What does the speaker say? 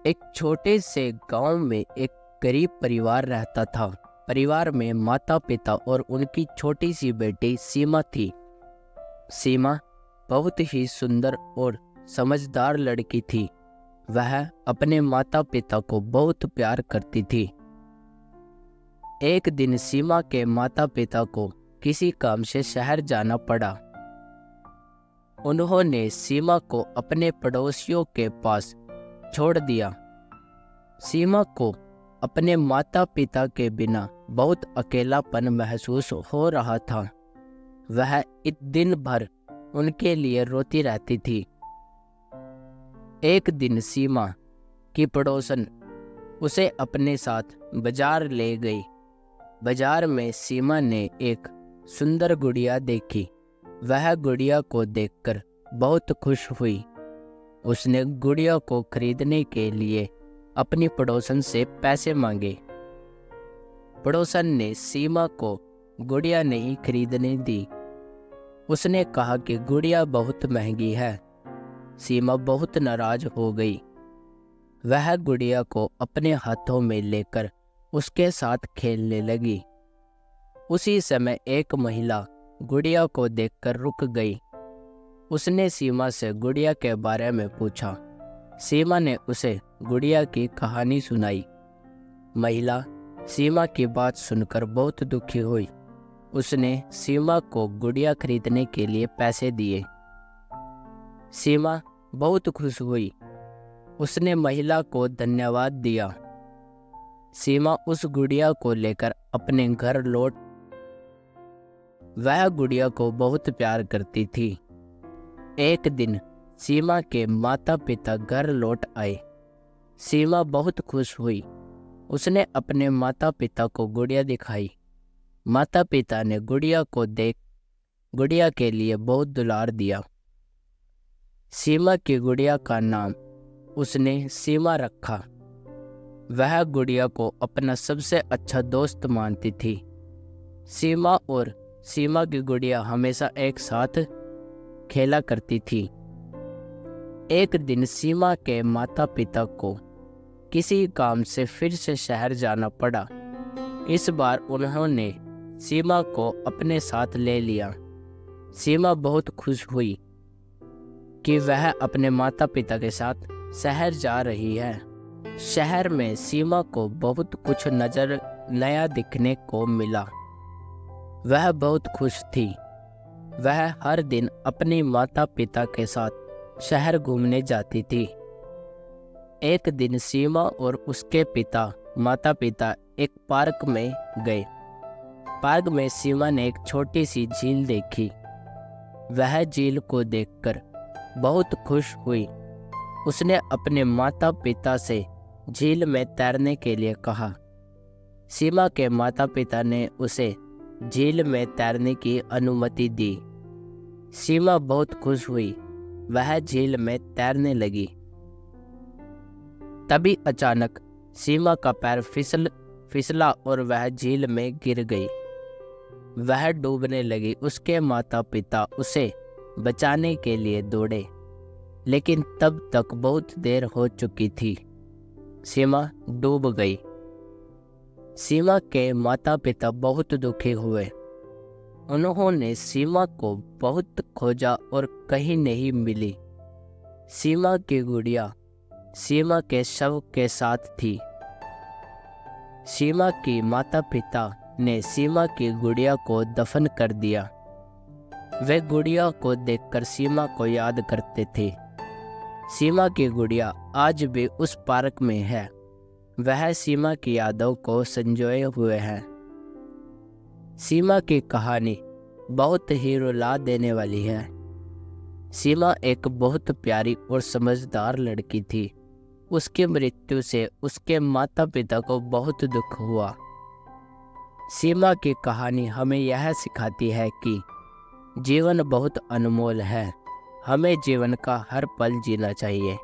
एक छोटे से गांव में एक गरीब परिवार रहता था। परिवार में माता पिता और उनकी छोटी सी बेटी सीमा थी। सीमा बहुत ही सुंदर और समझदार लड़की थी। वह अपने माता पिता को बहुत प्यार करती थी। एक दिन सीमा के माता पिता को किसी काम से शहर जाना पड़ा। उन्होंने सीमा को अपने पड़ोसियों के पास छोड़ दिया। सीमा को अपने माता पिता के बिना बहुत अकेलापन महसूस हो रहा था। वह दिन भर उनके लिए रोती रहती थी। एक दिन सीमा की पड़ोसन उसे अपने साथ बाजार ले गई। बाजार में सीमा ने एक सुंदर गुड़िया देखी। वह गुड़िया को देखकर बहुत खुश हुई। उसने गुड़िया को खरीदने के लिए अपनी पड़ोसन से पैसे मांगे। पड़ोसन ने सीमा को गुड़िया नहीं खरीदने दी। उसने कहा कि गुड़िया बहुत महंगी है। सीमा बहुत नाराज हो गई। वह गुड़िया को अपने हाथों में लेकर उसके साथ खेलने लगी। उसी समय एक महिला गुड़िया को देखकर रुक गई। उसने सीमा से गुड़िया के बारे में पूछा। सीमा ने उसे गुड़िया की कहानी सुनाई। महिला सीमा की बात सुनकर बहुत दुखी हुई। उसने सीमा को गुड़िया खरीदने के लिए पैसे दिए। सीमा बहुत खुश हुई। उसने महिला को धन्यवाद दिया। सीमा उस गुड़िया को लेकर अपने घर लौट। वह गुड़िया को बहुत प्यार करती थी। एक दिन सीमा के माता पिता घर लौट आए। सीमा बहुत खुश हुई। उसने अपने माता पिता को गुड़िया दिखाई। माता पिता ने गुड़िया को देख गुड़िया के लिए बहुत दुलार दिया। सीमा की गुड़िया का नाम उसने सीमा रखा। वह गुड़िया को अपना सबसे अच्छा दोस्त मानती थी। सीमा और सीमा की गुड़िया हमेशा एक साथ खेला करती थी। एक दिन सीमा के माता पिता को किसी काम से फिर से शहर जाना पड़ा। इस बार उन्होंने सीमा को अपने साथ ले लिया। सीमा बहुत खुश हुई कि वह अपने माता पिता के साथ शहर जा रही है। शहर में सीमा को बहुत कुछ नया दिखने को मिला। वह बहुत खुश थी। वह हर दिन अपनी माता पिता के साथ शहर घूमने जाती थी। एक दिन सीमा और उसके माता पिता एक पार्क में गए। पार्क में सीमा ने एक छोटी सी झील देखी। वह झील को देखकर बहुत खुश हुई। उसने अपने माता पिता से झील में तैरने के लिए कहा। सीमा के माता पिता ने उसे झील में तैरने की अनुमति दी। सीमा बहुत खुश हुई। वह झील में तैरने लगी। तभी अचानक सीमा का पैर फिसला और वह झील में गिर गई। वह डूबने लगी। उसके माता पिता उसे बचाने के लिए दौड़े, लेकिन तब तक बहुत देर हो चुकी थी। सीमा डूब गई। सीमा के माता पिता बहुत दुखी हुए। उन्होंने सीमा को बहुत खोजा और कहीं नहीं मिली। सीमा की गुड़िया सीमा के शव के साथ थी। सीमा की माता पिता ने सीमा की गुड़िया को दफन कर दिया। वे गुड़िया को देखकर सीमा को याद करते थे। सीमा की गुड़िया आज भी उस पार्क में है। वह सीमा की यादों को संजोए हुए है। सीमा की कहानी बहुत ही रुला देने वाली है। सीमा एक बहुत प्यारी और समझदार लड़की थी। उसकी मृत्यु से उसके माता पिता को बहुत दुख हुआ। सीमा की कहानी हमें यह सिखाती है कि जीवन बहुत अनमोल है। हमें जीवन का हर पल जीना चाहिए।